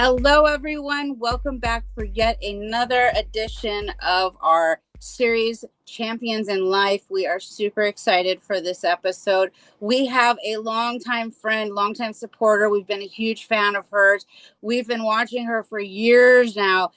Hello, everyone. Welcome back for yet another edition of our series, Champions in Life. We are super excited for this episode. We have a longtime friend, longtime supporter. We've been a huge fan of hers. We've been watching her for years now,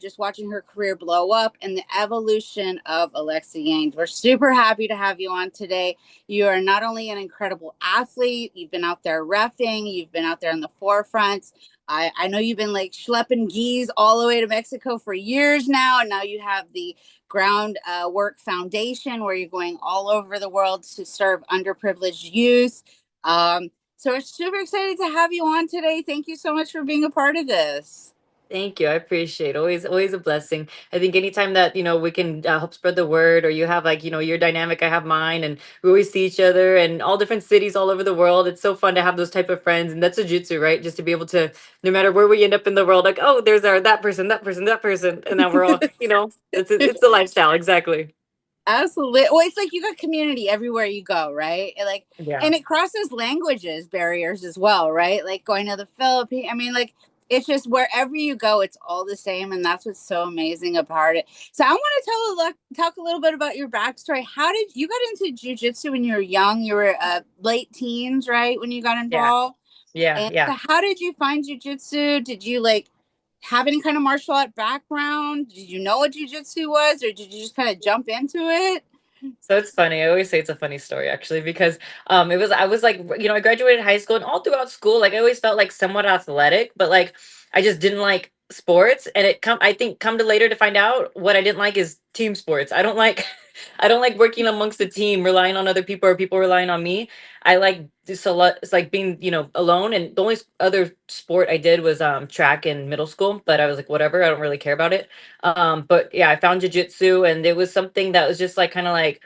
just watching her career blow up and the evolution of Alexa Yang. We're super happy to have you on today. You are not only an incredible athlete, you've been out there reffing, you've been out there in the forefront. I know you've been like schlepping geese all the way to Mexico for years now. And now you have the Groundwork Foundation where you're going all over the world to serve underprivileged youth. So we're super excited to have you on today. Thank you so much for being a part of this. Thank you. I appreciate it. Always a blessing. I think anytime that, we can help spread the word, or you have like, your dynamic, I have mine, and we always see each other and all different cities all over the world. It's so fun to have those type of friends. And that's jiu-jitsu, right? Just to be able to, no matter where we end up in the world, like, oh, there's that person, that person, that person. And now we're all, it's the lifestyle. Exactly. Absolutely. Well, it's like you got community everywhere you go, right? Yeah. And it crosses languages barriers as well, right? Like going to the Philippines. I mean, like it's just wherever you go, it's all the same, and that's what's so amazing about it. So I want to talk a little bit about your backstory. How did you got into jujitsu when you were young? You were late teens, right? When you got Yeah. involved. Yeah. And Yeah. so how did you find jujitsu? Did you like have any kind of martial art background? Did you know what jujitsu was, or did you just kind of jump into it? So it's funny. I always say it's a funny story actually because I was like, I graduated high school, and all throughout school, like I always felt like somewhat athletic, but like I just didn't like sports. And I think come to later to find out what I didn't like is team sports. I don't like I don't like working amongst a team, relying on other people or people relying on me. I like just a lot. It's like being, alone. And the only other sport I did was track in middle school, but I was like, whatever, I don't really care about it. But yeah, I found jujitsu, and it was something that was just like kind of like,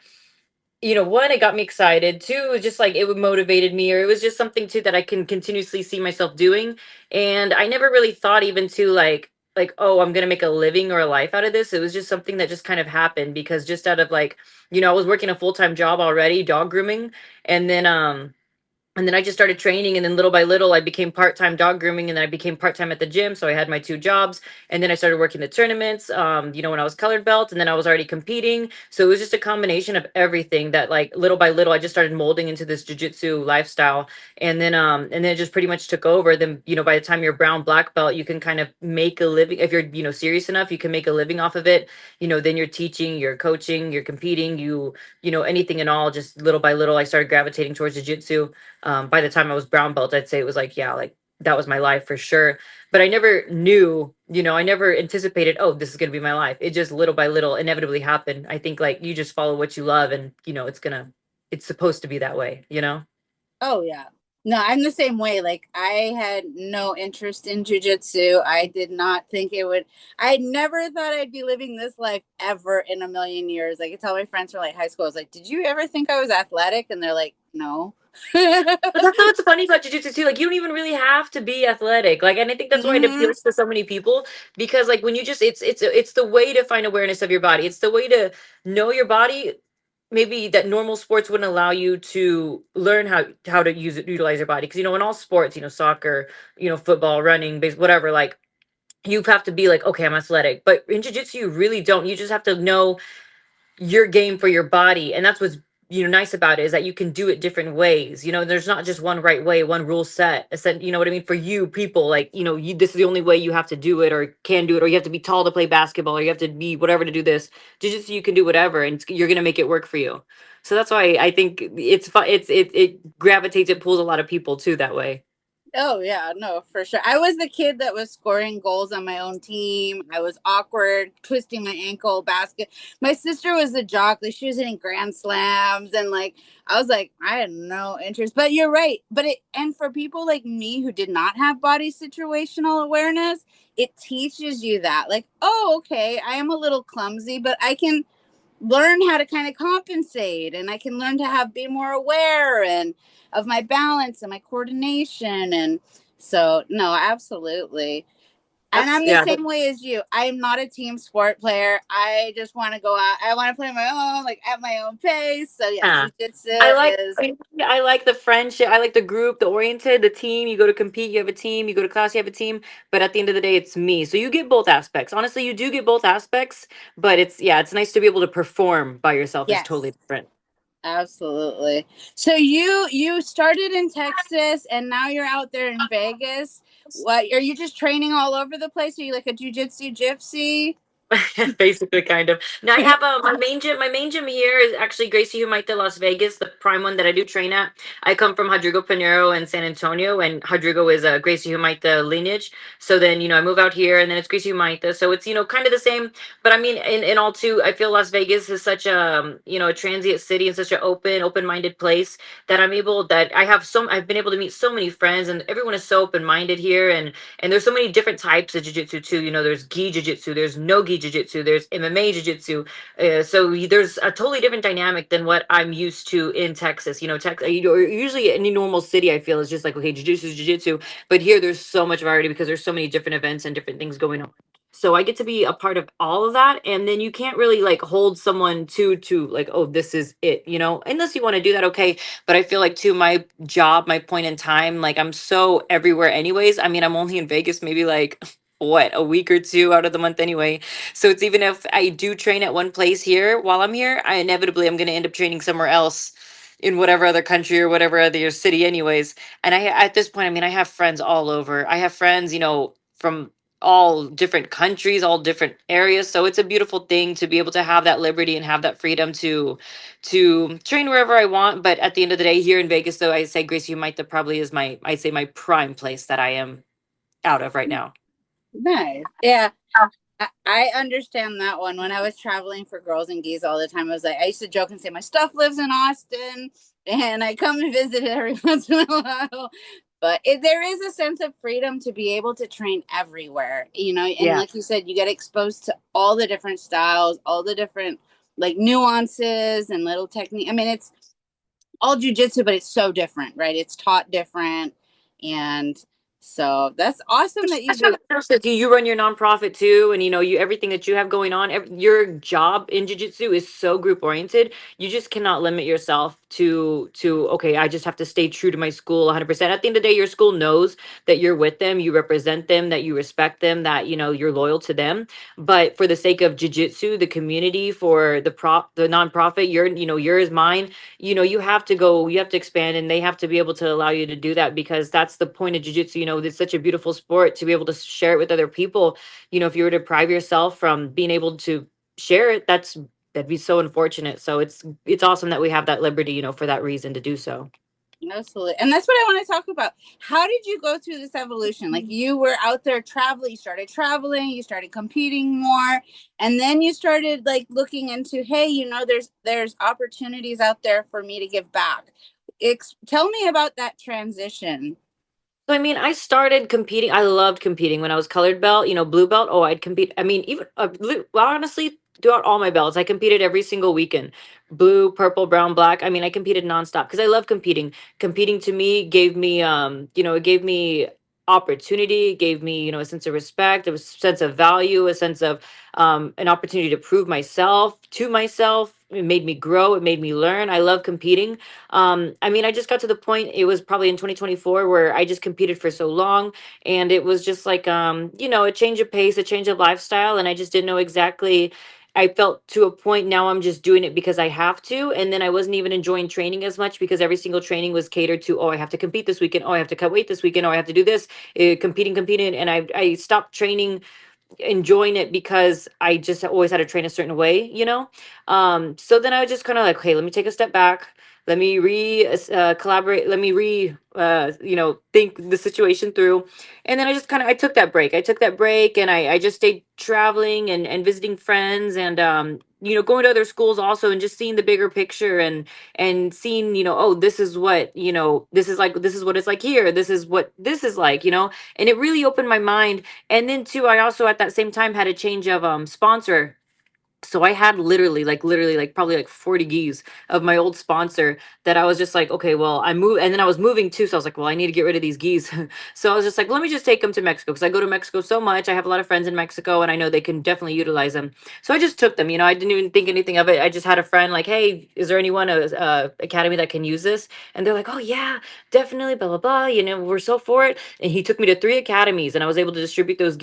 one, it got me excited. Two, it was just like it would motivated me, or it was just something too that I can continuously see myself doing. And I never really thought even to like, oh, I'm gonna make a living or a life out of this. It was just something that just kind of happened because just out of like, I was working a full-time job already, dog grooming, and then I just started training, and then little by little I became part-time dog grooming, and then I became part-time at the gym, so I had my two jobs. And then I started working the tournaments, when I was colored belt, and then I was already competing. So it was just a combination of everything that, like, little by little I just started molding into this jiu-jitsu lifestyle. And then it just pretty much took over. Then, by the time you're brown black belt, you can kind of make a living. If you're, serious enough, you can make a living off of it. Then you're teaching, you're coaching, you're competing, anything and all. Just little by little I started gravitating towards jiu-jitsu. By the time I was brown belt, I'd say it was like, yeah, like that was my life for sure. But I never knew, I never anticipated, oh, this is going to be my life. It just little by little inevitably happened. I think like you just follow what you love, and, it's supposed to be that way. Oh yeah. No, I'm the same way. Like I had no interest in jujitsu. I did not think it would. I never thought I'd be living this life ever in a million years. I could tell my friends from like high school. I was like, "Did you ever think I was athletic?" And they're like, "No." But that's what's funny about jiu-jitsu too. Like you don't even really have to be athletic. Like, and I think that's why it Hmm. appeals to so many people, because like when you just it's the way to find awareness of your body. It's the way to know your body, maybe that normal sports wouldn't allow you to learn how to utilize your body. Because in all sports, soccer, football, running, base, whatever, like you have to be like, okay, I'm athletic. But in jiu-jitsu you really don't. You just have to know your game for your body. And that's what's nice about it, is that you can do it different ways. There's not just one right way, one rule set. It's that, you know what I mean, for you people, like, this is the only way you have to do it, or can do it, or you have to be tall to play basketball, or you have to be whatever to do this. Jiu-jitsu, you can do whatever, and you're going to make it work for you. So that's why I think it's fun. It gravitates, it pulls a lot of people too that way. Oh yeah, no, for sure. I was the kid that was scoring goals on my own team. I was awkward, twisting my ankle, basket. My sister was the jock, like she was hitting grand slams, and like I was like, I had no interest. But you're right. But it and for people like me who did not have body situational awareness, it teaches you that. Like, oh, okay, I am a little clumsy, but I can learn how to kind of compensate, and I can learn to have be more aware and of my balance and my coordination. And so no, absolutely. And That's I'm the yeah. same way as you. I am not a team sport player. I just want to go out. I want to play my own, like at my own pace. So yeah, Yeah. jujitsu is I like the friendship. I like the group, the oriented, the team. You go to compete, you have a team. You go to class, you have a team. But at the end of the day, it's me. So you get both aspects. Honestly, you do get both aspects. But it's yeah, it's nice to be able to perform by yourself. Is totally yes. different. Absolutely. So you started in Texas and now you're out there in Vegas. What are you just training all over the place? Are you like a jujitsu gypsy? Basically, kind of. Now I have a my main gym. My main gym here is actually Gracie Humaita, Las Vegas, the prime one that I do train at. I come from Rodrigo Pinheiro and San Antonio, and Rodrigo is a Gracie Humaita lineage. So then I move out here, and then it's Gracie Humaita. So it's kind of the same. But I mean, in all too, I feel Las Vegas is such a a transient city and such an open-minded place that I've been able to meet so many friends, and everyone is so open-minded here, and there's so many different types of jiu-jitsu too. There's gi jiu-jitsu, there's no gi jiu-jitsu, there's MMA jiu-jitsu. So there's a totally different dynamic than what I'm used to in Texas. Usually any normal city I feel is just like, okay, jiu-jitsu is jiu-jitsu. But here there's so much variety because there's so many different events and different things going on. So I get to be a part of all of that. And then you can't really like hold someone to like, oh, this is it, unless you want to do that, okay. But I feel like too, my job, my point in time, like I'm so everywhere anyways. I mean, I'm only in Vegas maybe like what, a week or two out of the month anyway. So it's even if I do train at one place here while I'm here, I inevitably I'm going to end up training somewhere else in whatever other country or whatever other city anyways. And I at this point, I mean, I have friends all over. I have friends, from all different countries, all different areas. So it's a beautiful thing to be able to have that liberty and have that freedom to train wherever I want. But at the end of the day, here in Vegas, though, I say Gracie Humaita probably is I'd say my prime place that I am out of right now. Nice. Yeah. I understand that one. When I was traveling for Girls and Geese all the time, I was like, I used to joke and say, my stuff lives in Austin and I come and visit it every once in a while. But there is a sense of freedom to be able to train everywhere, and Yeah. like you said, you get exposed to all the different styles, all the different like nuances and little technique. I mean, it's all jujitsu, but it's so different, right? It's taught different. And so that's awesome that you That's what do. I said. You run your nonprofit too, and you everything that you have going on. Your job in jiu-jitsu is so group oriented. You just cannot limit yourself to okay. I just have to stay true to my school 100%. At the end of the day, your school knows that you're with them, you represent them, that you respect them, that you're loyal to them. But for the sake of jiu-jitsu, the community, for the nonprofit, yours, mine, you have to expand, and they have to be able to allow you to do that because that's the point of jiu-jitsu. It's such a beautiful sport to be able to share it with other people. If you were to deprive yourself from being able to share it, that'd be so unfortunate. So it's awesome that we have that liberty, for that reason to do so. Absolutely. And that's what I want to talk about. How did you go through this evolution? Like you were out there traveling, you started traveling, you started competing more, and then you started like looking into, hey, there's opportunities out there for me to give back. Tell me about that transition. So I mean, I started competing. I loved competing when I was colored belt, blue belt. Oh, I'd compete. I mean, even well, honestly, throughout all my belts, I competed every single weekend. Blue, purple, brown, black. I mean, I competed nonstop because I love competing. Competing to me gave me, it gave me opportunity, it gave me, a sense of respect, a sense of value, a sense of an opportunity to prove myself to myself. It made me grow. It made me learn. I love competing. I mean, I just got to the point, it was probably in 2024 where I just competed for so long, and it was just like a change of pace, a change of lifestyle, and I just didn't know exactly. I felt to a point now I'm just doing it because I have to, and then I wasn't even enjoying training as much because every single training was catered to, oh, I have to compete this weekend, oh, I have to cut weight this weekend, oh, I have to do this, competing, and I stopped training, enjoying it because I just always had to train a certain way. So then I was just kind of like, okay, let me take a step back. Let me collaborate. Let me think the situation through. And then I took that break. I took that break and I just stayed traveling and visiting friends and, going to other schools also and just seeing the bigger picture and seeing, oh, this is what, this is what it's like here. This is what this is like, and it really opened my mind. And then too, I also at that same time had a change of sponsor. So I had literally like probably like 40 gis of my old sponsor that I was just like, okay, well, I moved, and then I was moving too, so I was like, well, I need to get rid of these gis. So I was just like, let me just take them to Mexico, because I go to Mexico so much. I have a lot of friends in Mexico, and I know they can definitely utilize them. So I just took them. I didn't even think anything of it. I just had a friend like, hey, is there anyone academy that can use this? And they're like, oh yeah, definitely, blah blah blah. We're so for it. And he took me to 3 academies, and I was able to distribute those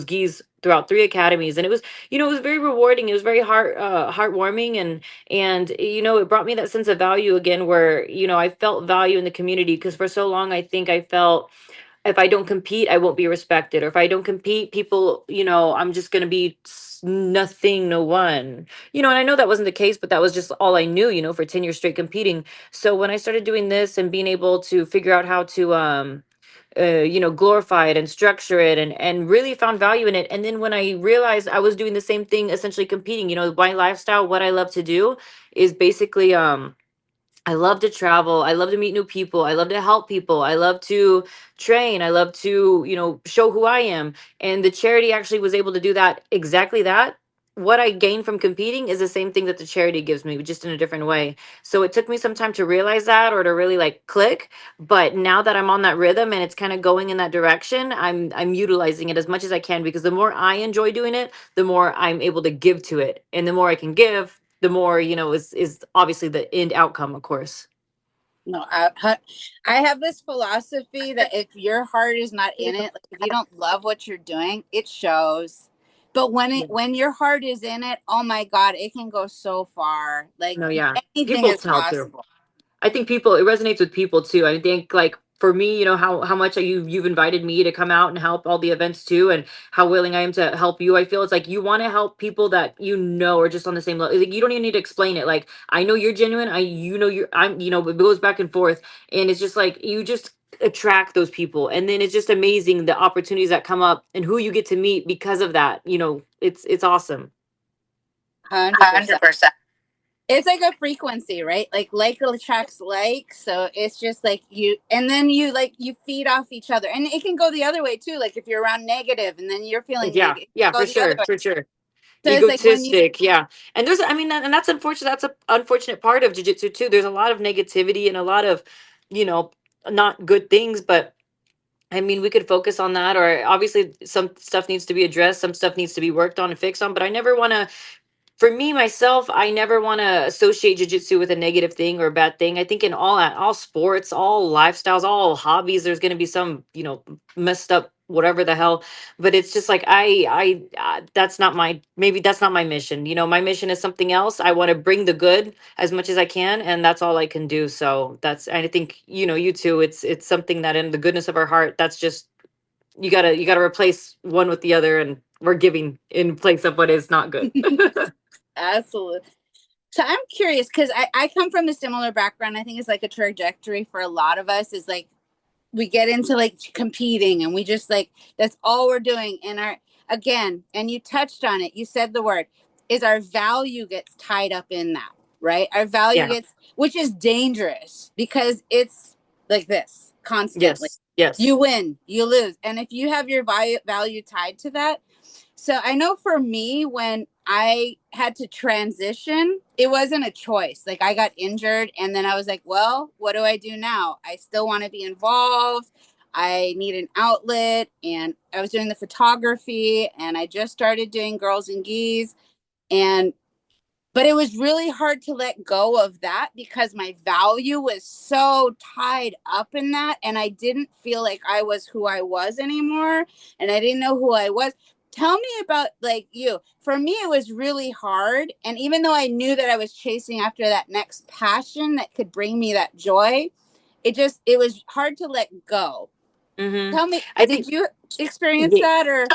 gis throughout 3 academies, and it was very rewarding. It was very heartwarming, and it brought me that sense of value again, where I felt value in the community, because for so long I think I felt, if I don't compete, I won't be respected, or if I don't compete, people, I'm just going to be nothing, no one. And I know that wasn't the case, but that was just all I knew, for 10 years straight competing. So when I started doing this and being able to figure out how to glorify it and structure it, and really found value in it. And then when I realized I was doing the same thing, essentially competing, my lifestyle, what I love to do is basically, I love to travel. I love to meet new people. I love to help people. I love to train. I love to, show who I am. And the charity actually was able to do that, exactly that. What I gained from competing is the same thing that the charity gives me, just in a different way. So it took me some time to realize that, or to really like click. But now that I'm on that rhythm and it's kind of going in that direction, I'm utilizing it as much as I can, because the more I enjoy doing it, the more I'm able to give to it. And the more I can give, the more, is obviously the end outcome, of course. No, I have this philosophy that if your heart is not in it, like if you don't love what you're doing, it shows. But when your heart is in it, oh my God, it can go so far. Like No, yeah. anything People is tell too. possible. I think people, it resonates with people too. I think, like, for me, how much you've invited me to come out and help all the events too, and how willing I am to help you. I feel it's like you want to help people that are just on the same level. Like, you don't even need to explain it. Like, I know you're genuine. I'm, it goes back and forth, and it's just like you just attract those people, and then it's just amazing the opportunities that come up and who you get to meet because of that. It's awesome. 100%. It's like a frequency, right? Like attracts like, so it's just like you, and then you feed off each other, and it can go the other way too. Like if you're around negative and then you're feeling Yeah, negative, yeah, go for the other sure, way. for sure. So it's like when you Egotistic, yeah. And and that's unfortunate. That's a unfortunate part of jiu-jitsu too. There's a lot of negativity and a lot of, you know, not good things, but I mean, we could focus on that, or obviously some stuff needs to be addressed, some stuff needs to be worked on and fixed on, but I never want to, for me myself, I never want to associate jiu-jitsu with a negative thing or a bad thing. I think in all sports, all lifestyles, all hobbies, there's going to be some, messed up whatever the hell. But it's just like that's not my, maybe that's not my mission. My mission is something else. I want to bring the good as much as I can, and that's all I can do. So I think, you too, it's something that in the goodness of our heart, that's just, you gotta replace one with the other, and we're giving in place of what is not good. absolutely. So I'm curious because I come from a similar background. I think it's like a trajectory for a lot of us is like we get into like competing and we just like that's all we're doing. And again, and you touched on it, you said the word, is our value gets tied up in that, right? Our value Yeah. gets, which is dangerous because it's like this constantly. Yes. Yes. You win, you lose. And if you have your value tied to that, so I know for me, when I had to transition, it wasn't a choice. Like I got injured and then I was like, well, what do I do now? I still want to be involved. I need an outlet. And I was doing the photography and I just started doing girls and geese. And but it was really hard to let go of that because my value was so tied up in that. And I didn't feel like I was who I was anymore. And I didn't know who I was. Tell me about like you. For me, it was really hard. And even though I knew that I was chasing after that next passion that could bring me that joy, it was hard to let go. Mm-hmm. Tell me, I did think. you experience Yeah. that or?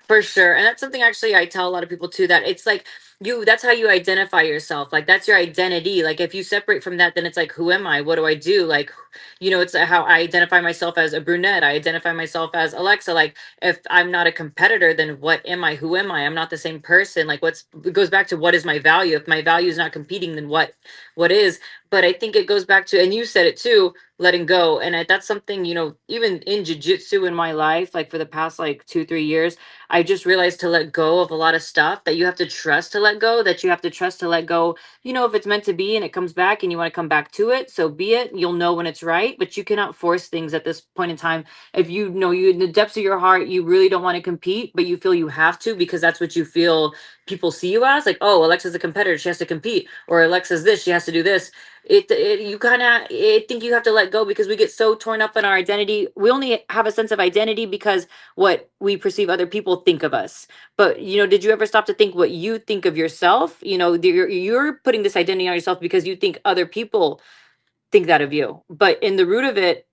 For sure. And that's something actually I tell a lot of people too, that it's like that's how you identify yourself. Like that's your identity. Like if you separate from that, then it's like, who am I? What do I do? Like, it's how I identify myself as a brunette. I identify myself as Alexa. Like if I'm not a competitor, then what am I? Who am I? I'm not the same person. Like it goes back to what is my value? If my value is not competing, then what is? But I think it goes back to, and you said it too, letting go. And that's something, even in jiu-jitsu in my life, like for the past like 2, 3 years, I just realized to let go of a lot of stuff that you have to trust to let go, that you have to trust to let go. If it's meant to be and it comes back and you want to come back to it, so be it. You'll know when it's right, but you cannot force things at this point in time. If you know you in the depths of your heart, you really don't want to compete, but you feel you have to because that's what you feel people see you as, like, oh, Alexa's a competitor, she has to compete, or Alexa's this, she has to do this. You kind of, I think you have to let go because we get so torn up in our identity. We only have a sense of identity because what we perceive other people think of us. But did you ever stop to think what you think of yourself? You're putting this identity on yourself because you think other people think that of you, but in the root of it,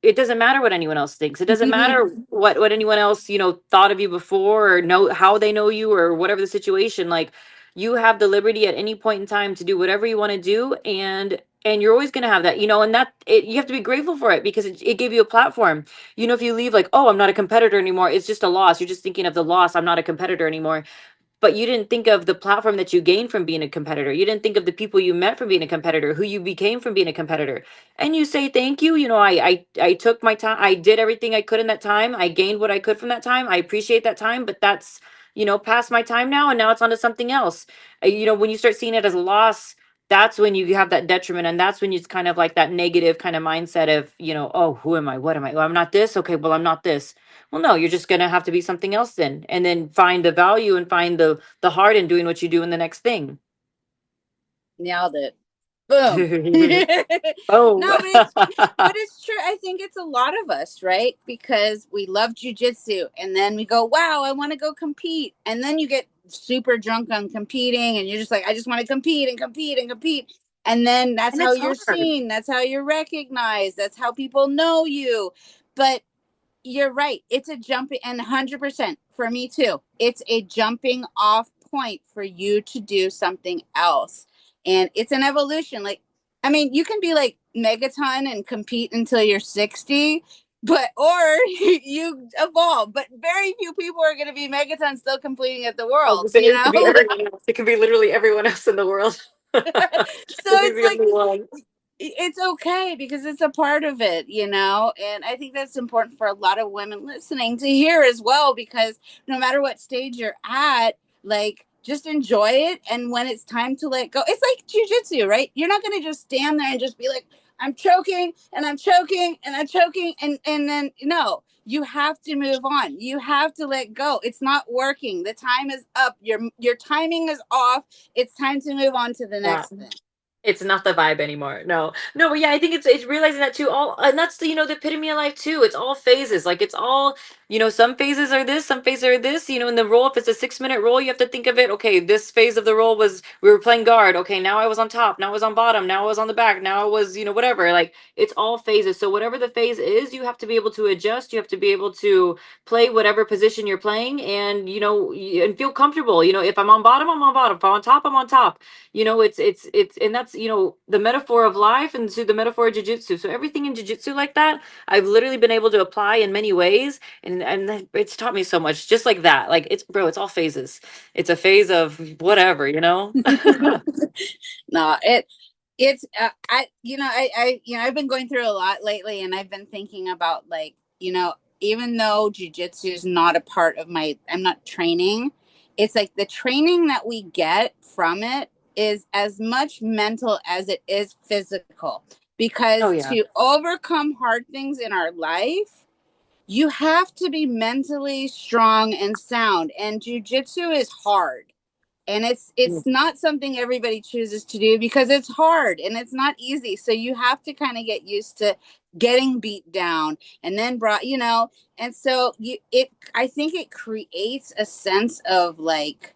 it doesn't matter what anyone else thinks. It doesn't matter what anyone else, thought of you before, or know how they know you, or whatever the situation. Like, you have the liberty at any point in time to do whatever you want to do, and you're always going to have that, and you have to be grateful for it because it gave you a platform. If you leave like, oh, I'm not a competitor anymore, it's just a loss. You're just thinking of the loss. I'm not a competitor anymore, but you didn't think of the platform that you gained from being a competitor. You didn't think of the people you met from being a competitor, who you became from being a competitor. And you say thank you. I took my time. I did everything I could in that time. I gained what I could from that time. I appreciate that time, but that's, past my time now, and now it's on to something else. When you start seeing it as a loss, that's when you have that detriment, and that's when it's kind of like that negative kind of mindset of, oh, who am I? What am I? Well, I'm not this. Okay, well, I'm not this. Well, no, you're just gonna have to be something else then, and then find the value and find the heart in doing what you do in the next thing. Nailed it. Boom. Oh, No, but it's true. I think it's a lot of us, right? Because we love jujitsu, and then we go, "Wow, I want to go compete," and then you get super drunk on competing, and you're just like, "I just want to compete and compete and compete," and then that's and how it's you're hard. seen. That's how you're recognized. That's how people know you. But you're right. It's a jumping, and 100% for me too. It's a jumping off point for you to do something else. And it's an evolution. Like, I mean, you can be like Megaton and compete until you're 60, but, or you evolve, but very few people are going to be Megaton still completing at the I was gonna world, say, it could be like, everyone else. It could be literally everyone else in the world. so You'll be it's the like, only one. it's okay because it's a part of it. And I think that's important for a lot of women listening to hear as well, because no matter what stage you're at, like, just enjoy it, and when it's time to let go, it's like jujitsu, right? You're not going to just stand there and just be like, I'm choking and I'm choking and I'm choking, and then no, you have to move on. You have to let go. It's not working. The time is up. Your timing is off. It's time to move on to the Yeah. next thing. It's not the vibe anymore. No, no, but yeah, I think it's realizing that too. All, and that's the epitome of life too. It's all phases. Like, it's all, some phases are this, some phases are this. In the role, if it's a 6-minute role, you have to think of it. Okay, this phase of the role was we were playing guard. Okay, now I was on top. Now I was on bottom. Now I was on the back. Now I was whatever. Like, it's all phases. So whatever the phase is, you have to be able to adjust. You have to be able to play whatever position you're playing, and and feel comfortable. If I'm on bottom, I'm on bottom. If I'm on top, I'm on top. It's and that's the metaphor of life, and to the metaphor of jiu-jitsu. So everything in jiu-jitsu like that, I've literally been able to apply in many ways, and it's taught me so much, just like that. Like, it's all phases. It's a phase of whatever. No, it's I've been going through a lot lately, and I've been thinking about, like, even though jujitsu is not a part of I'm not training, it's like the training that we get from it is as much mental as it is physical, Oh because yeah. to overcome hard things in our life, you have to be mentally strong and sound, and jujitsu is hard, and it's not something everybody chooses to do because it's hard and it's not easy, so you have to kind of get used to getting beat down, and then and so I think it creates a sense of, like,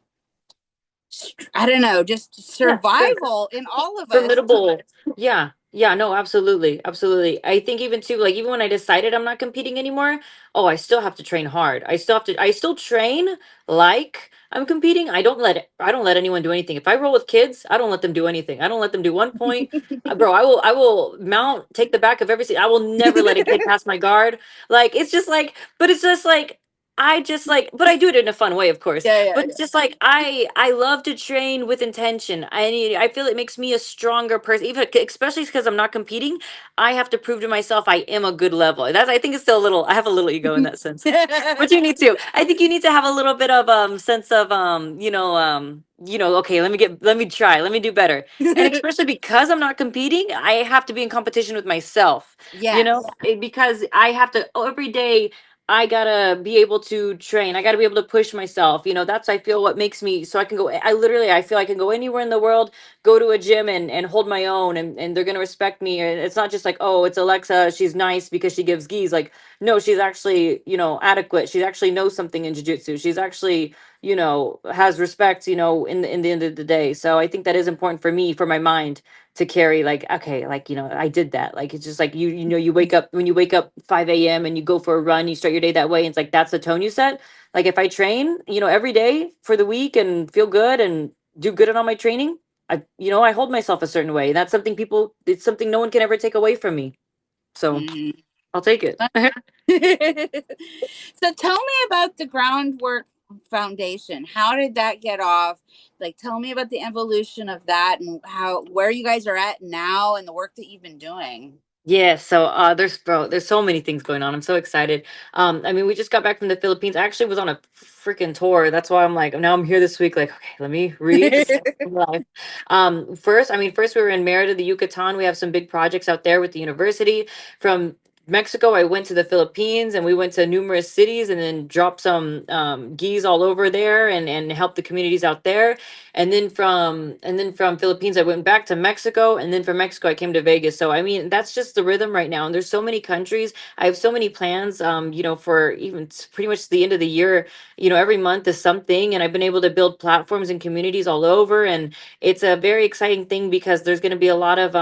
I don't know, just Yeah, survival in all of us. formidable. Yeah, yeah, no, absolutely, absolutely. I think even too, like, even when I decided I'm not competing anymore, oh, I still have to train hard. I still train like I'm competing. I don't let anyone do anything. If I roll with kids, I don't let them do anything. I don't let them do 1 point. Bro, I will mount, take the back of every seat. I will never let a kid pass my guard. Like, it's just like, but it's just like, I just like, but I do it in a fun way, of course. Yeah, yeah, But it's just like I love to train with intention. I feel it makes me a stronger person, even especially because I'm not competing. I have to prove to myself I am a good level. That's I think it's still a little. I have a little ego in that sense. But yeah. you need to. I think you need to have a little bit of sense of okay, let me try, let me do better. And especially because I'm not competing, I have to be in competition with myself. Yes. Because I have to every day I gotta be able to train. I gotta be able to push myself. That's I feel what makes me so I can go. I feel I can go anywhere in the world, go to a gym and hold my own, and they're gonna respect me. And it's not just like, oh, it's Alexa, she's nice because she gives gis. Like, no, she's actually adequate. She actually knows something in jiu-jitsu. She's actually has respect. In the end of the day. So I think that is important for me, for my mind, to carry, like, okay, like, I did that. Like, it's just like you wake up, when you wake up 5 a.m. and you go for a run, you start your day that way, and it's like that's the tone you set. Like, if I train every day for the week and feel good and do good at all my training, I hold myself a certain way. That's something people it's something no one can ever take away from me. So Mhm. I'll take it. So tell me about the Groundwork Foundation. How did that get off? Like, tell me about the evolution of that and where you guys are at now and the work that you've been doing. Yeah, so there's so many things going on. I'm so excited. I mean, we just got back from the Philippines. I actually was on a freaking tour. That's why I'm like, now I'm here this week. Like, okay, let me read the stuff of life. First we were in Merida, the Yucatan. We have some big projects out there with the university. From Mexico, I went to the Philippines, and we went to numerous cities, and then dropped some gis all over there, and helped the communities out there. And then from Philippines, I went back to Mexico, and then from Mexico I came to Vegas. So I mean, that's just the rhythm right now. And there's so many countries. I have so many plans. For even pretty much the end of the year. Every month is something, and I've been able to build platforms and communities all over, and it's a very exciting thing because there's going to be a lot of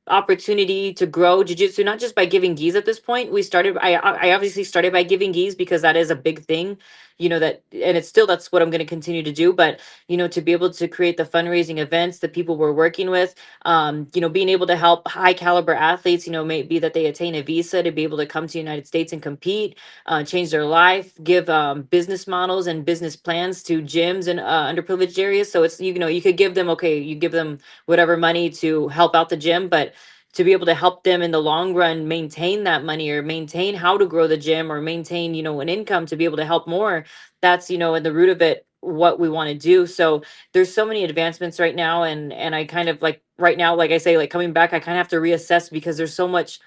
opportunity to grow jiu-jitsu, not just by giving gis. At this point, I obviously started by giving gis because that is a big thing, that, and it's still, that's what I'm going to continue to do. But to be able to create the fundraising events that people we're working with, being able to help high caliber athletes, maybe that they attain a visa to be able to come to the United States and compete, change their life, give business models and business plans to gyms and underprivileged areas. So it's, you could give them, okay, you give them whatever money to help out the gym, but to be able to help them in the long run maintain that money, or maintain how to grow the gym, or maintain an income to be able to help more. That's in the root of it what we want to do. So there's so many advancements right now, and I kind of, like, right now, like I say, like, coming back, I kind of have to reassess because there's so much.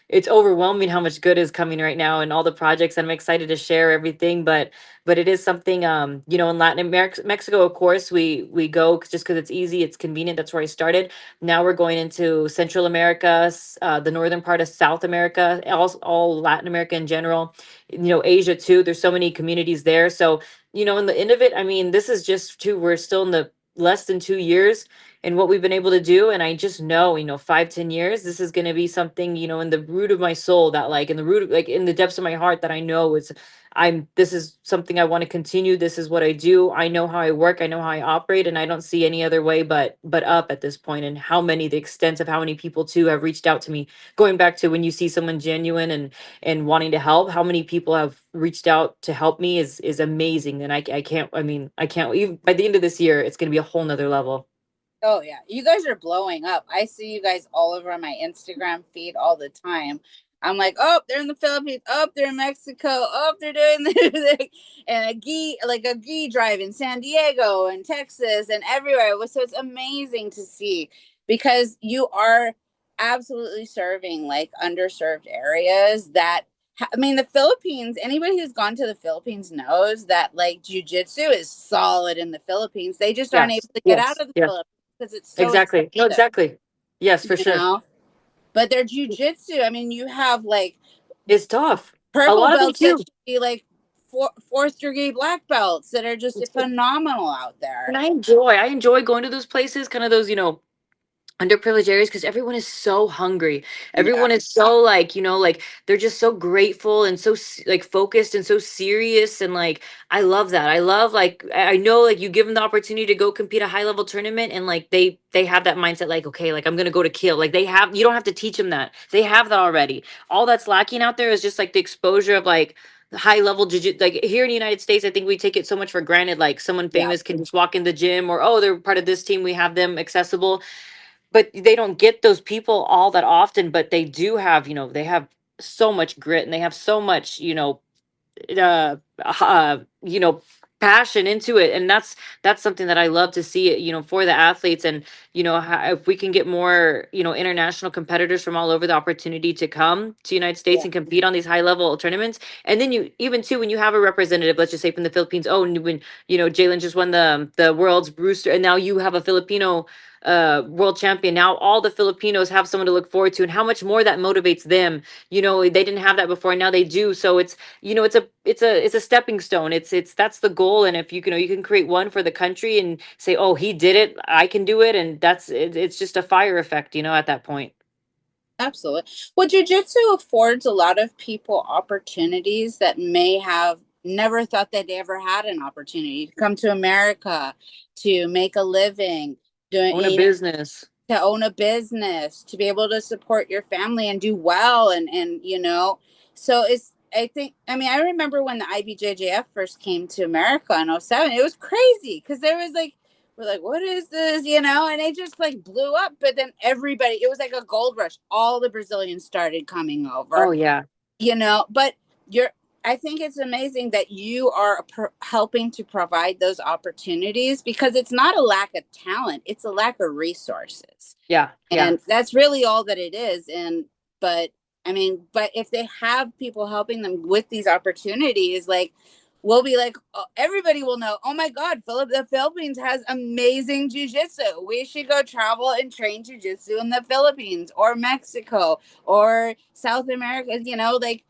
It's overwhelming how much good is coming right now, and all the projects, and I'm excited to share everything. But it is something, in Latin America, Mexico, of course, we go just because it's easy, it's convenient. That's where I started. Now we're going into Central America, the northern part of South America, all Latin America in general, Asia too. There's so many communities there. So, in the end of it, I mean, this is just two, we're still in the less than 2 years and what we've been able to do. And I just know, 5, 10 years, this is going to be something, in the root of my soul, that, like, in the root of, like, in the depths of my heart, that I know this is something I want to continue. This is what I do. I know how I work. I know how I operate, and I don't see any other way but up at this point. And the extent of how many people too have reached out to me, going back to when you see someone genuine and wanting to help, how many people have reached out to help me is amazing. And I can't, I mean, I can't, even by the end of this year, it's going to be a whole nother level. Oh yeah, you guys are blowing up. I see you guys all over on my Instagram feed all the time. I'm like, oh, they're in the Philippines. Oh, they're in Mexico. Oh, they're doing this. And a gi drive in San Diego and Texas and everywhere. So it's amazing to see because you are absolutely serving like underserved areas that. I mean, the Philippines, anybody who's gone to the Philippines knows that like jujitsu is solid in the Philippines. They just aren't able Yes, to get out yes, of the yes, Philippines because it's so exactly. No, expensive, exactly. Yes, for you sure. know. But their jujitsu, I mean, you have like It's tough. A purple lot of them belts that too. should be like fourth degree black belts that are just phenomenal out And there. I enjoy going to those places, kind of those, underprivileged areas, because everyone is so hungry. Yeah. Everyone is so, like, like, they're just so grateful and so like focused and so serious. And, like, I love that. I love, like, I know, like, you give them the opportunity to go compete a high level tournament, and, like, they have that mindset, like, okay, like, I'm gonna go to kill. Like, you don't have to teach them that. They have that already. All that's lacking out there is just, like, the exposure of, like, high level jiu like here in the United States, I think we take it so much for granted. Like someone Yeah, famous can just walk in the gym, or oh, they're part of this team, we have them accessible. But they don't get those people all that often, but they do have, they have so much grit, and they have so much, you know, passion into it. And that's something that I love to see, for the athletes. And if we can get more, international competitors from all over the opportunity to come to United States yeah, and compete on these high level tournaments. And then you even too, when you have a representative, let's just say from the Philippines, oh, and when Jalen just won the world's rooster, and now you have a Filipino world champion. Now all the Filipinos have someone to look forward to, and how much more that motivates them. They didn't have that before, and now they do. So it's a stepping stone. It's that's the goal. And if you can create one for the country and say, oh, he did it, I can do it. And it's just a fire effect, at that point. absolutely. Well, jujitsu affords a lot of people opportunities that may have never thought that they ever had an opportunity to come to America, to make a living, doing, Own a business. to own a business, to be able to support your family and do well, and so it's, I think, I mean, I remember when the IBJJF first came to America in '07, it was crazy because there was like, we're like, what is this, and it just like blew up. But then everybody, it was like a gold rush, all the Brazilians started coming over, Oh yeah. but you're, I think it's amazing that you are helping to provide those opportunities, because it's not a lack of talent, it's a lack of resources. Yeah. Yeah. And that's really all that it is. And but I mean, but if they have people helping them with these opportunities, like, we'll be like, oh, everybody will know, oh my god, the Philippines has amazing jiu-jitsu, we should go travel and train jiu-jitsu in the Philippines or Mexico or South America, like,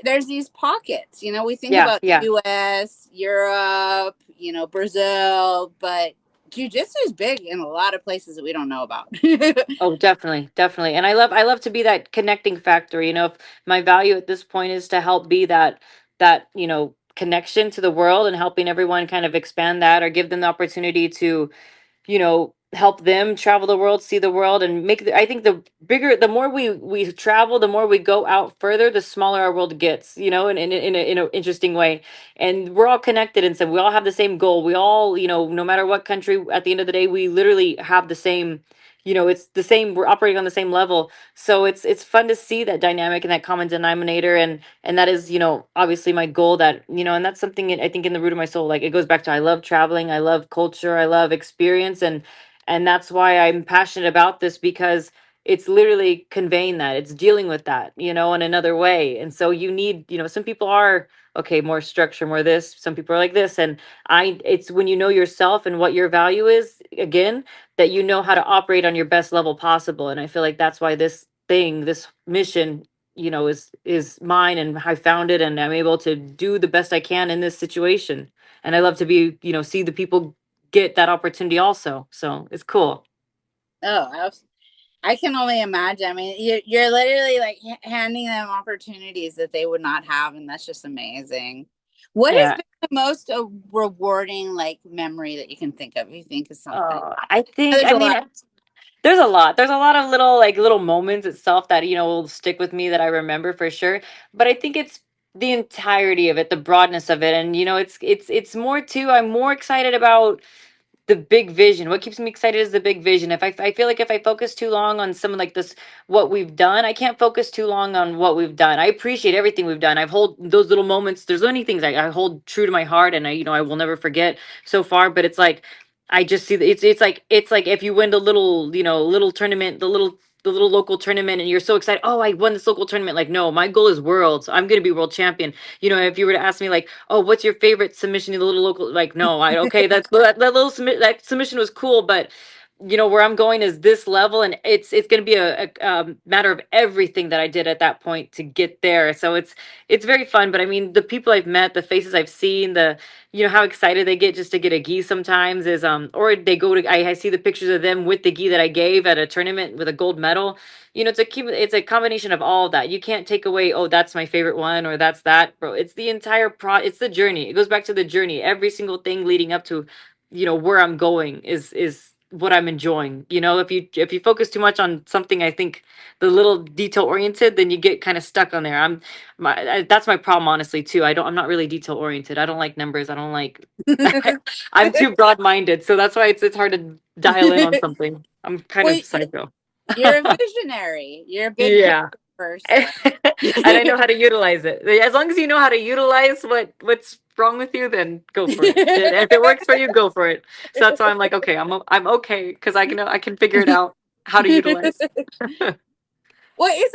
there's these pockets, we think Yeah. about Yeah. US, Europe, Brazil, but jiu-jitsu is big in a lot of places that we don't know about. Oh, definitely, definitely. And I love to be that connecting factor. If my value at this point is to help be that connection to the world, and helping everyone kind of expand that, or give them the opportunity to help them travel the world, see the world, and I think the more we travel, the more we go out further, the smaller our world gets, in a interesting way. And we're all connected, and so we all have the same goal. We all, no matter what country, at the end of the day, we literally have the same, it's the same, we're operating on the same level. So it's fun to see that dynamic and that common denominator. And that is, obviously my goal, that, and that's something I think in the root of my soul. Like, it goes back to, I love traveling, I love culture, I love experience. And that's why I'm passionate about this, because it's literally conveying that, it's dealing with that, in another way. And so you need, some people are, okay, more structure, more this, some people are like this. And it's when you know yourself and what your value is, again, that you know how to operate on your best level possible. And I feel like that's why this mission, is mine, and I found it, and I'm able to do the best I can in this situation. And I love to be, see the people get that opportunity also. So it's cool. Oh, I can only imagine. I mean, you're literally like handing them opportunities that they would not have, and that's just amazing. What has Yeah. been the most rewarding, like, memory that you can think of? You think is something? I think, There's I a mean, lot. there's a lot of little moments itself that, will stick with me, that I remember for sure. But I think it's the entirety of it, the broadness of it. And, it's more too, I'm more excited about the big vision. What keeps me excited is the big vision. I feel like if I focus too long on something like this, what we've done, I can't focus too long on what we've done. I appreciate everything we've done. I've hold those little moments. There's many things I hold true to my heart, and I will never forget so far. But it's like, I just see that it's like if you win the little tournament, the little local tournament, and you're so excited. Oh, I won this local tournament. Like, no, my goal is world. So I'm gonna be world champion. If you were to ask me, like, oh, what's your favorite submission in the little local? Like, no, okay, that little that submission was cool, but where I'm going is this level, and it's going to be a matter of everything that I did at that point to get there. So it's very fun. But I mean, the people I've met, the faces I've seen, how excited they get just to get a gi sometimes is, or they go to, I see the pictures of them with the gi that I gave at a tournament with a gold medal. It's a combination of all of that. You can't take away, oh, that's my favorite one, or that's that, bro. It's the entire it's the journey. It goes back to the journey. Every single thing leading up to, where I'm going is what I'm enjoying. If you focus too much on something, I think the little detail oriented, then you get kind of stuck on there. That's my problem, honestly, too. I'm not really detail oriented. I don't like numbers. I don't like I'm too broad minded, so that's why it's hard to dial in on something. I'm kind Well, of psycho. you're a visionary. You're a big picture Yeah. person. And I know how to utilize it. As long as you know how to utilize what's wrong with you, then go for it. And if it works for you, go for it. So that's why I'm like, okay, I'm okay because I can figure it out how to utilize. Well, it's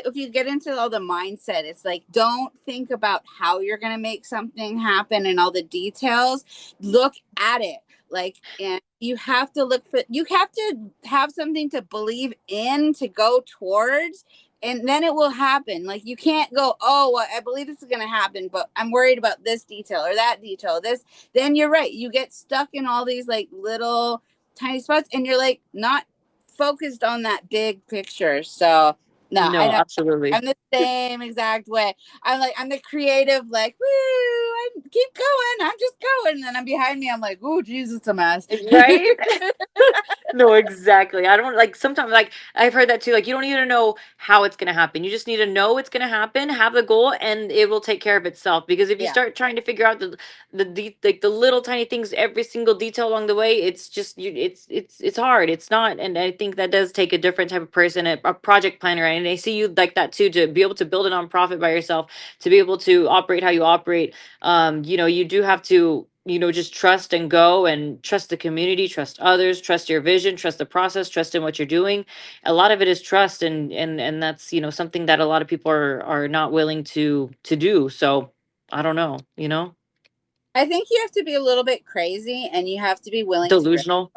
if you get into all the mindset, it's like don't think about how you're gonna make something happen and all the details. Look at it. Like, and you have to you have to have something to believe in to go towards, and then it will happen. Like you can't go, oh, well, I believe this is gonna happen, but I'm worried about this detail or that detail. This, then you're right. You get stuck in all these like little tiny spots, and you're like not focused on that big picture. So no, I No, know absolutely. I'm the same exact way. I'm the creative, like, woo, I keep going. I'm just going. And then I'm behind me. I'm like, oh, Jesus, a mess. Right? No, exactly. I don't like sometimes like I've heard that too. Like you don't need to know how it's gonna happen. You just need to know it's gonna happen, have the goal, and it will take care of itself. Because if you Yeah. start trying to figure out like the little tiny things, every single detail along the way, it's just it's hard. It's not, and I think that does take a different type of person, a project planner, and I see you like that too. To be able to build a nonprofit by yourself, to be able to operate how you operate, you do have to just trust and go and trust the community, trust others, trust your vision, trust the process, trust in what you're doing. A lot of it is trust, and that's something that a lot of people are not willing to do. So I don't know. I think you have to be a little bit crazy and you have to be willing to risk. Delusional.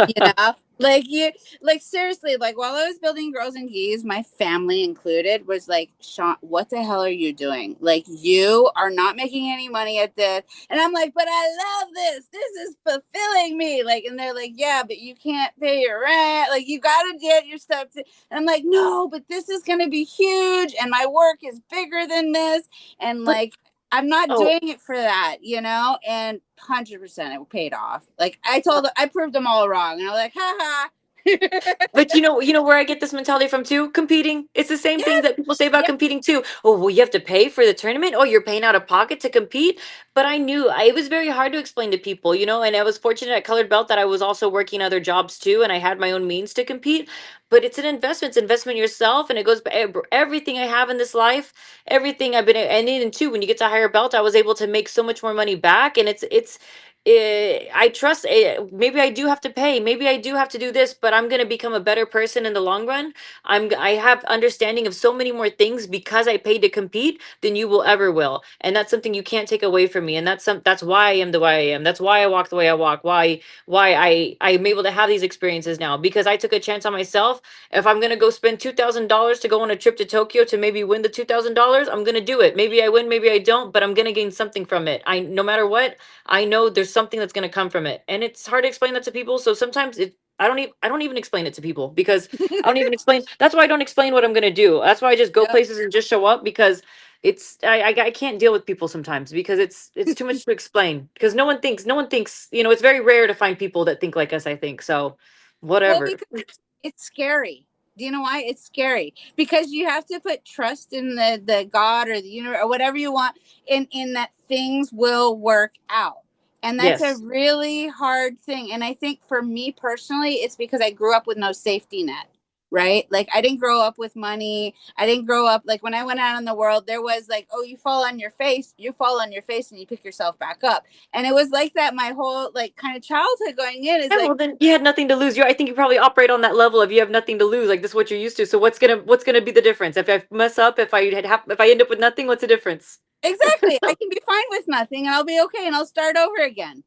You know, like you, like seriously, like while I was building Girls and Geese, my family included was like, Sean, what the hell are you doing? Like, you are not making any money at this. And I'm like, but I love this. This is fulfilling me. Like, and they're like, yeah, but you can't pay your rent. Like, you got to get your stuff. And I'm like, no, but this is going to be huge. And my work is bigger than this. And But like, I'm not oh, doing it for that, and 100% it paid off. Like I proved them all wrong, and I was like, ha ha. but you know where I get this mentality from too? Competing. It's the same thing Yes, that people say about yeah, competing too. Oh, well, you have to pay for the tournament. Oh, you're paying out of pocket to compete. But it was very hard to explain to people, and I was fortunate at Colored Belt that I was also working other jobs too, and I had my own means to compete. But it's an investment. It's investment in yourself, and it goes by everything I have in this life, everything I've been, and then too, when you get to higher belt, I was able to make so much more money back, and I trust maybe I do have to pay, maybe I do have to do this, but I'm going to become a better person in the long run. I have understanding of so many more things because I paid to compete than you will ever will, and that's something you can't take away from me. And that's why I am the way I am. That's why I walk the way I walk. Why I'm able to have these experiences now, because I took a chance on myself. If I'm going to go spend $2,000 to go on a trip to Tokyo to maybe win the $2,000, I'm going to do it. Maybe I win, maybe I don't, but I'm going to gain something from it. I No matter what, I know there's something that's going to come from it. And it's hard to explain that to people. So sometimes I don't even explain it to people, because I don't even explain. That's why I don't explain what I'm going to do. That's why I just go yep. places and just show up, because I can't deal with people sometimes, because it's too much to explain, because no one thinks, it's very rare to find people that think like us, I think. So Well, whatever. because it's scary. Do you know why it's scary? Because you have to put trust in the God or the universe or whatever you want, in that things will work out. And that's a Yes. really hard thing. And I think for me personally, it's because I grew up with no safety net, right? Like I didn't grow up with money. I didn't grow up like when I went out in the world, there was like, oh, you fall on your face and you pick yourself back up. And it was like that my whole like kind of childhood going in is Yeah, like, well then you had nothing to lose. I think you probably operate on that level of you have nothing to lose. Like this is what you're used to. So what's gonna be the difference? If I mess up, if I end up with nothing, what's the difference? exactly. I can be fine with nothing and I'll be okay and I'll start over again.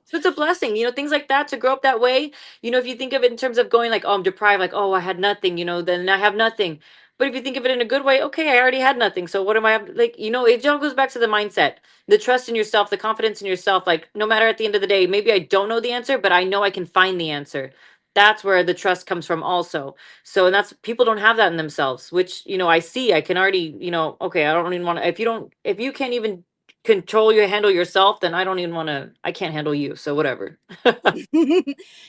So it's a blessing, things like that, to grow up that way. If you think of it in terms of going like, oh, I'm deprived, like, oh, I had nothing, then I have nothing. But if you think of it in a good way, okay, I already had nothing. So what am I like, it all goes back to the mindset, the trust in yourself, the confidence in yourself. Like, no matter at the end of the day, maybe I don't know the answer, but I know I can find the answer. That's where the trust comes from also. So, and that's people don't have that in themselves, which, I see, I can already, okay, I don't even want to, if you can't even control you, handle yourself, then I don't even want to. I can't handle you. So whatever.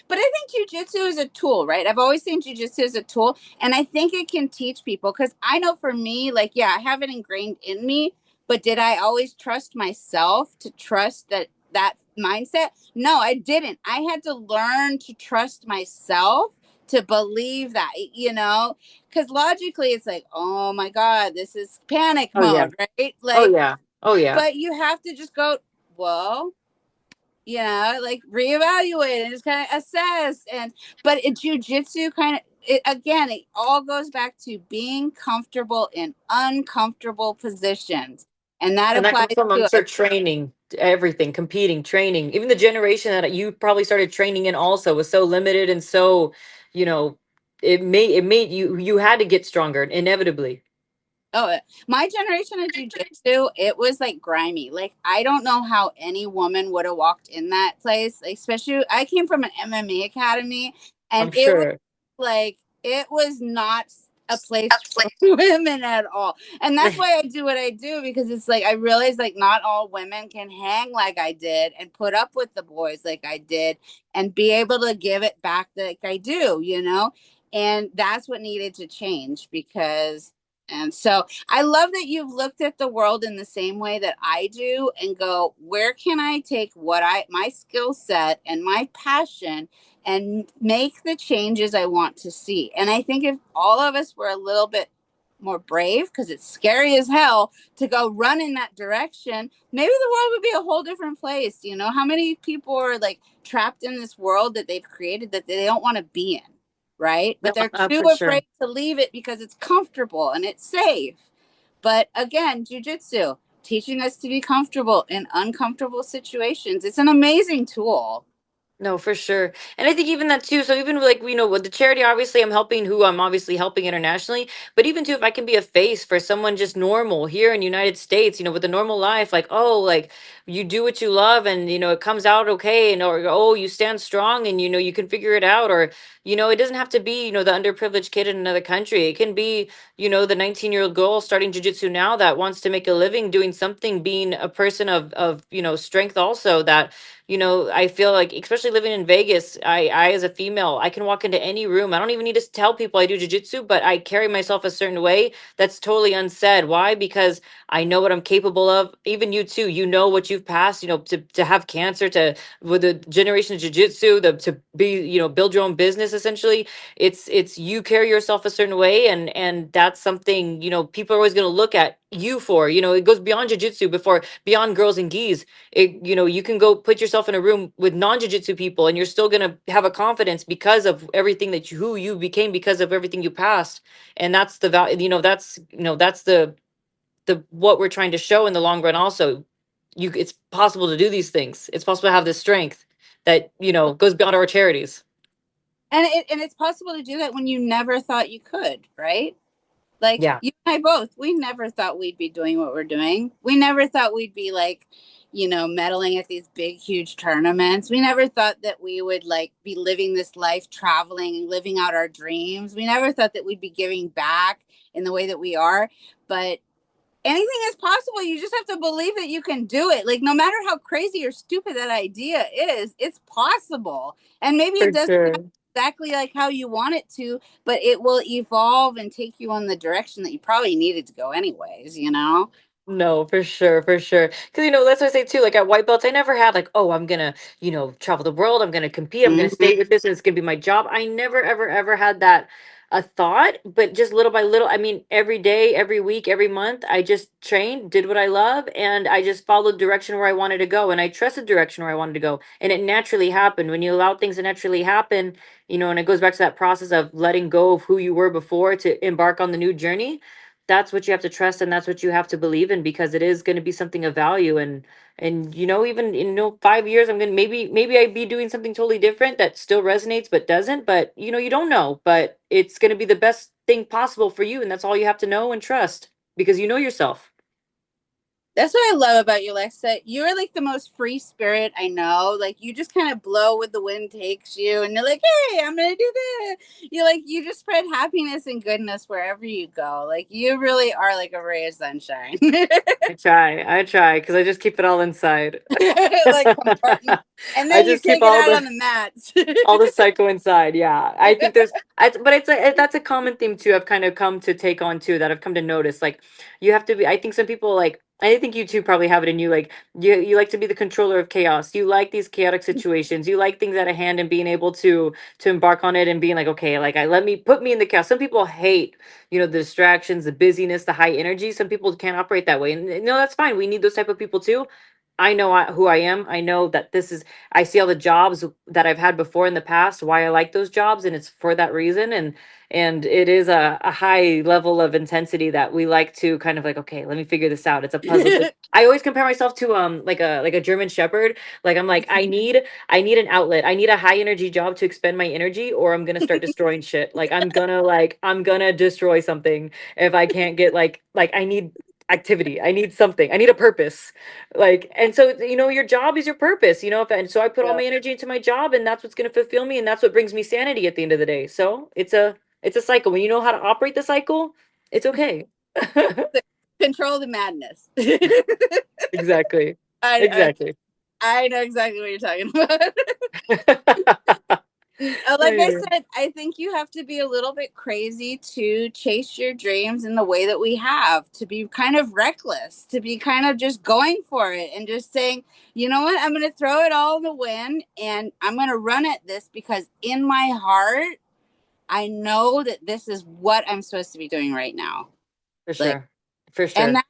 But I think jujitsu is a tool, right? I've always seen jujitsu as a tool, and I think it can teach people because I know for me, like, yeah, I have it ingrained in me, but did I always trust myself to trust that mindset? No, I didn't. I had to learn to trust myself to believe that, because logically it's like, oh my God, this is panic Oh yeah. mode, right? Oh Like, yeah. Oh yeah. but you have to just go, well, like reevaluate and just kind of assess. And but it jujitsu kind of it again, it all goes back to being comfortable in uncomfortable positions. And that And that applies comes from, I'm to sure, training, everything, competing, training. Even the generation that you probably started training in also was so limited and so, you know, it made you had to get stronger inevitably. my generation of jujitsu, it was like grimy. Like I don't know how any woman would have walked in that place. Like, especially, I came from an MMA academy, and I'm sure. it was not a place for women at all. And that's why I do what I do, because it's like I realize like not all women can hang like I did and put up with the boys like I did and be able to give it back like I do. And that's what needed to change because and so I love that you've looked at the world in the same way that I do and go, where can I take my skill set and my passion and make the changes I want to see? And I think if all of us were a little bit more brave, because it's scary as hell to go run in that direction, maybe the world would be a whole different place. How many people are like trapped in this world that they've created that they don't want to be in? Right? No, But they're too for sure. afraid to leave it because it's comfortable and it's safe. But again, jujitsu teaching us to be comfortable in uncomfortable situations. It's an amazing tool. No, for sure. And I think even that too. So even like, with the charity, obviously I'm helping who I'm obviously helping internationally, but even too, if I can be a face for someone just normal here in United States, with a normal life, like, oh, like you do what you love and, it comes out okay. And, or, oh, you stand strong and, you can figure it out. Or, it doesn't have to be, the underprivileged kid in another country. It can be, the 19-year-old girl starting jujitsu now that wants to make a living doing something, being a person of, strength also that, I feel like, especially living in Vegas, I as a female, I can walk into any room. I don't even need to tell people I do jujitsu, but I carry myself a certain way that's totally unsaid. Why? Because I know what I'm capable of. Even you too, what you've passed, to have cancer, to with the generation of jujitsu, to be, build your own business essentially. It's you carry yourself a certain way, and that's something, people are always gonna look at you for. It goes beyond jujitsu, before beyond girls and gis. You can go put yourself in a room with non-jiu-jitsu people and you're still going to have a confidence because of everything who you became, because of everything you passed. And that's the value, that's the what we're trying to show in the long run also. It's possible to do these things. It's possible to have this strength that, goes beyond our charities. And it's possible to do that when you never thought you could, right? Like Yeah. you and I both, we never thought we'd be doing what we're doing. We never thought we'd be like, medaling at these big, huge tournaments. We never thought that we would like be living this life, traveling, living out our dreams. We never thought that we'd be giving back in the way that we are. But anything is possible. You just have to believe that you can do it. Like no matter how crazy or stupid that idea is, it's possible. And maybe it For doesn't sure. exactly like how you want it to, but it will evolve and take you in the direction that you probably needed to go anyways. No, for sure, for sure. Because that's what I say too. Like at white belts, I never had like, oh, I'm gonna, travel the world. I'm gonna compete. I'm gonna Mhm. stay with this, and it's gonna be my job. I never, ever, ever had that a thought. But just little by little, I mean, every day, every week, every month, I just trained, did what I love, and I just followed the direction where I wanted to go, and I trusted the direction where I wanted to go, and it naturally happened. When you allow things to naturally happen, and it goes back to that process of letting go of who you were before to embark on the new journey. That's what you have to trust, and that's what you have to believe in, because it is going to be something of value. And even in 5 years, I'm gonna, maybe I'd be doing something totally different that still resonates but doesn't. But you don't know, but it's going to be the best thing possible for you, and that's all you have to know and trust, because you know yourself. That's what I love about you, Lexa. You're like the most free spirit I know. Like you just kind of blow with the wind takes you, and you're like, "Hey, I'm gonna do this." You just spread happiness and goodness wherever you go. Like you really are like a ray of sunshine. I try, because I just keep it all inside. Like compartment, and I then you just keep take it out on the mats. all the psycho inside. Yeah, I think but that's a common theme too. I've kind of come to take on too, that I've come to notice. Like, you have to be. I think some people like. I think you too probably have it in you. Like, you like to be the controller of chaos. You like these chaotic situations. You like things out of hand and being able to embark on it and being like, okay, like, I let me put me in the chaos. Some people hate, the distractions, the busyness, the high energy. Some people can't operate that way, and no, that's fine. We need those type of people too. I know who I am. I know that this is, I see all the jobs that I've had before in the past, why I like those jobs, and it's for that reason. And it is a high level of intensity that we like to kind of like, okay, let me figure this out. It's a puzzle. I always compare myself to like a German Shepherd. Like, I'm like, I need an outlet. I need a high energy job to expend my energy, or I'm gonna start destroying shit. I'm gonna destroy something if I can't get like I need activity. I need something. I need a purpose. Like, and so, your job is your purpose, and so I put all Yeah. my energy into my job, and that's what's going to fulfill me, and that's what brings me sanity at the end of the day. So it's a cycle. When you know how to operate the cycle, it's okay. Control the madness. Exactly. I, Exactly. I know exactly what you're talking about. Like I Yeah. said, I think you have to be a little bit crazy to chase your dreams in the way that we have, to be kind of reckless, to be kind of just going for it and just saying, you know what, I'm going to throw it all in the wind and I'm going to run at this because in my heart, I know that this is what I'm supposed to be doing right now. For Like, sure. For and sure.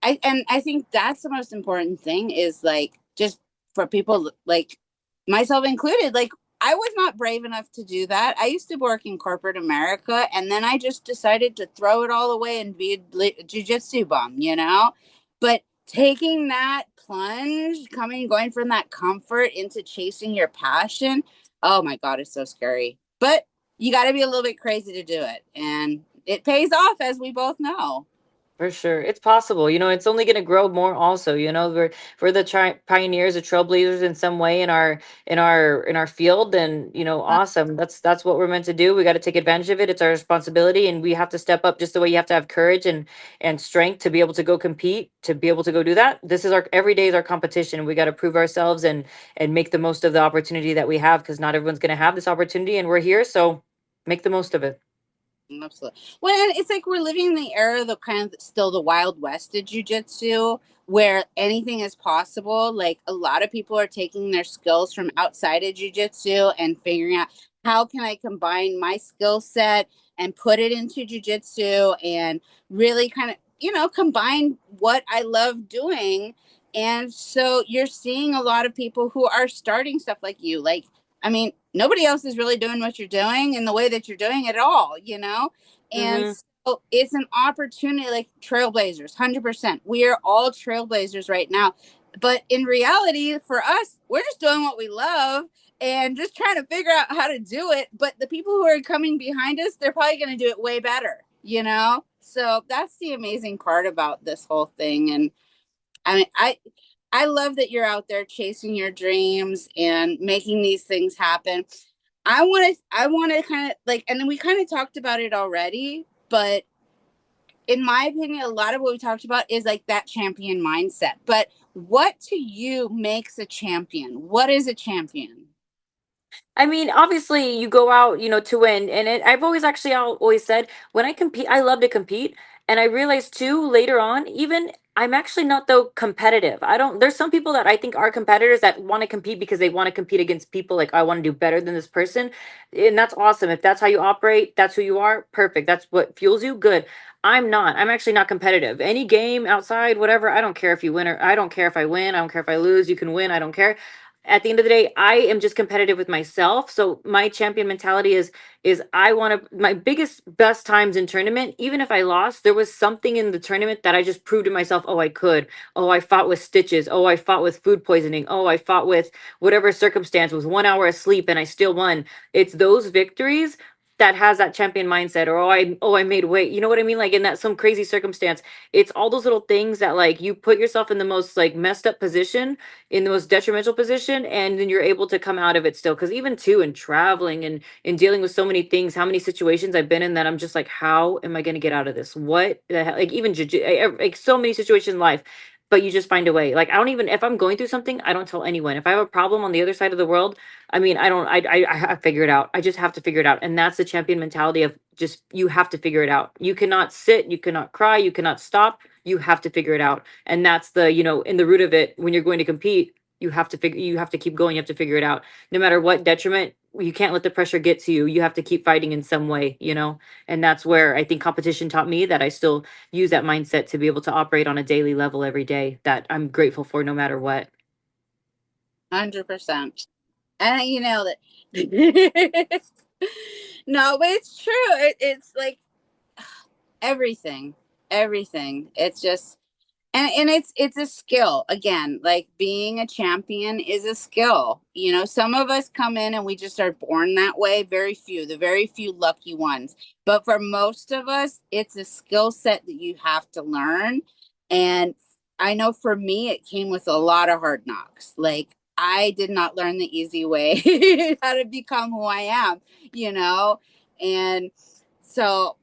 I think that's the most important thing is like just for people like myself included, like I was not brave enough to do that. I used to work in corporate America and then I just decided to throw it all away and be a jiu-jitsu bum. But taking that plunge, going from that comfort into chasing your passion, oh my God, it's so scary. But you got to be a little bit crazy to do it. And it pays off, as we both know. For sure. It's possible. It's only going to grow more also. We're the pioneers, the trailblazers in some way in our field, and awesome. That's what we're meant to do. We got to take advantage of it. It's our responsibility, and we have to step up just the way you have to have courage and strength to be able to go compete, to be able to go do that. This is our every day is our competition. We got to prove ourselves and make the most of the opportunity that we have, because not everyone's going to have this opportunity, and we're here, so make the most of it. Absolutely. Well, and it's like we're living in the era of the kind of still the Wild West of jujitsu, where anything is possible. Like a lot of people are taking their skills from outside of jujitsu and figuring out how can I combine my skill set and put it into jujitsu and really kind of, combine what I love doing. And so you're seeing a lot of people who are starting stuff like you. Like, I mean, nobody else is really doing what you're doing in the way that you're doing it at all. And Mm-hmm. so it's an opportunity, like trailblazers, 100%. We are all trailblazers right now. But in reality, for us, we're just doing what we love and just trying to figure out how to do it. But the people who are coming behind us, they're probably going to do it way better. So that's the amazing part about this whole thing. And I mean, I love that you're out there chasing your dreams and making these things happen. I want to kind of like, and then we kind of talked about it already, but in my opinion, a lot of what we talked about is like that champion mindset. But what to you makes a champion? What is a champion? I mean, obviously, you go out, to win, and I've always said, when I compete, I love to compete, and I realized too later on, even I'm actually not though competitive. I don't. There's some people that I think are competitors that want to compete because they want to compete against people. Like, I want to do better than this person, and that's awesome. If that's how you operate, that's who you are. Perfect. That's what fuels you. Good. I'm not. I'm actually not competitive. Any game outside, whatever. I don't care if you win, or I don't care if I win. I don't care if I lose. You can win. I don't care. At the end of the day, I am just competitive with myself. So my champion mentality is I want to, my biggest best times in tournament, even if I lost, there was something in the tournament that I just proved to myself, oh, I could. Oh, I fought with stitches. Oh, I fought with food poisoning. Oh, I fought with whatever circumstance, with 1 hour of sleep, and I still won. It's those victories that has that champion mindset, or I made weight. You know what I mean? Like in that some crazy circumstance, it's all those little things that like you put yourself in the most like messed up position, in the most detrimental position, and then you're able to come out of it still. Because even too in traveling and in dealing with so many things, how many situations I've been in that I'm just like, how am I going to get out of this? What the hell? Like even like so many situations in life. But you just find a way. Like I don't even, if I'm going through something, I don't tell anyone. If I have a problem on the other side of the world, I mean, I don't, I figure it out. I just have to figure it out. And that's the champion mentality of just, you have to figure it out. You cannot sit, you cannot cry, you cannot stop. You have to figure it out. And that's the, in the root of it, when you're going to compete, you have to keep going. You have to figure it out. No matter what detriment, you can't let the pressure get to you. You have to keep fighting in some way. And that's where I think competition taught me that I still use that mindset to be able to operate on a daily level every day, that I'm grateful for no matter what. 100%. And you nailed it. No, but it's true. It's like everything, everything. It's just, and it's a skill. Again, like being a champion is a skill. Some of us come in and we just are born that way. The very few lucky ones. But for most of us, it's a skill set that you have to learn. And I know for me, it came with a lot of hard knocks. Like I did not learn the easy way how to become who I am, you know? And so,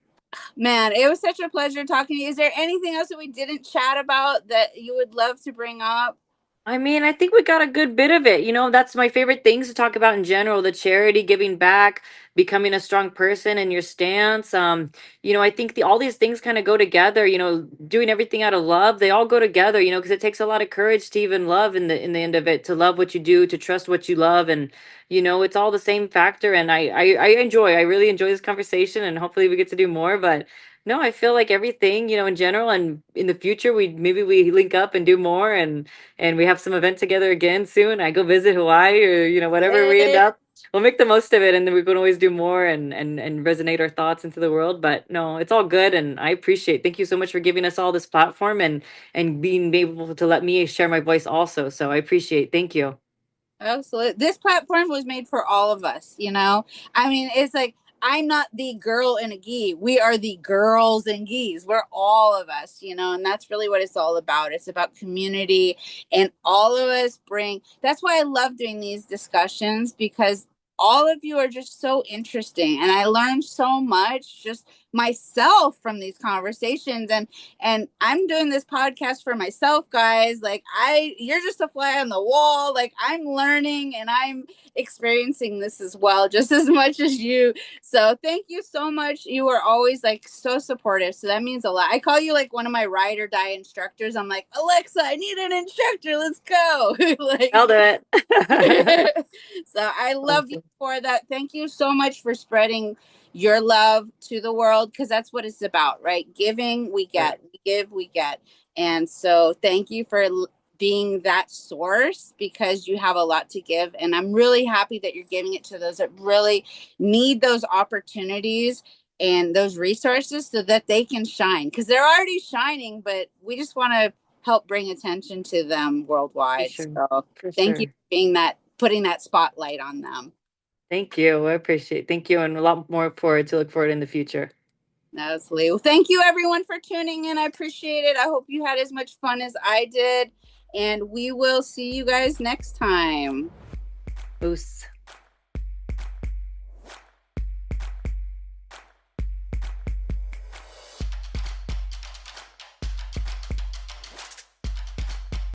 man, it was such a pleasure talking to you. Is there anything else that we didn't chat about that you would love to bring up? I mean, I think we got a good bit of it. That's my favorite things to talk about in general, the charity, giving back, becoming a strong person and your stance. I think all these things kind of go together, doing everything out of love. They all go together, because it takes a lot of courage to even love in the end of it, to love what you do, to trust what you love. And, it's all the same factor. And I really enjoy this conversation, and hopefully we get to do more. But no, I feel like everything, in general, and in the future, we link up and do more, and we have some event together again soon. I go visit Hawaii, or whatever we end Yay. up. We'll make the most of it, and then we can always do more and resonate our thoughts into the world. But no, it's all good, and I appreciate. Thank you so much for giving us all this platform and being able to let me share my voice also. So I appreciate. Thank you. Absolutely. This platform was made for all of us. I mean, it's like I'm not the girl in a gi. We are the girls and gis. We're all of us, and that's really what it's all about. It's about community, and all of us that's why I love doing these discussions, because all of you are just so interesting, and I learned so much just myself from these conversations. And I'm doing this podcast for myself, guys. Like you're just a fly on the wall. Like I'm learning and I'm experiencing this as well, just as much as you. So thank you so much. You are always like so supportive. So that means a lot. I call you like one of my ride or die instructors. I'm like, Alexa, I need an instructor. Let's go. I'll do Like, it. so I love you Awesome. for that. Thank you so much for spreading your love to the world, because that's what it's about, right? Giving, we Right. get. We give, we get. And so thank you for being that source, because you have a lot to give. And I'm really happy that you're giving it to those that really need those opportunities and those resources so that they can shine, because they're already shining, but we just want to help bring attention to them For worldwide. sure. So For thank you sure. for being that, putting that spotlight on them. Thank you. I appreciate. Thank you, and a lot more forward to look forward in the future. Absolutely. Well, thank you everyone for tuning in. I appreciate it. I hope you had as much fun as I did. And we will see you guys next time. Oos.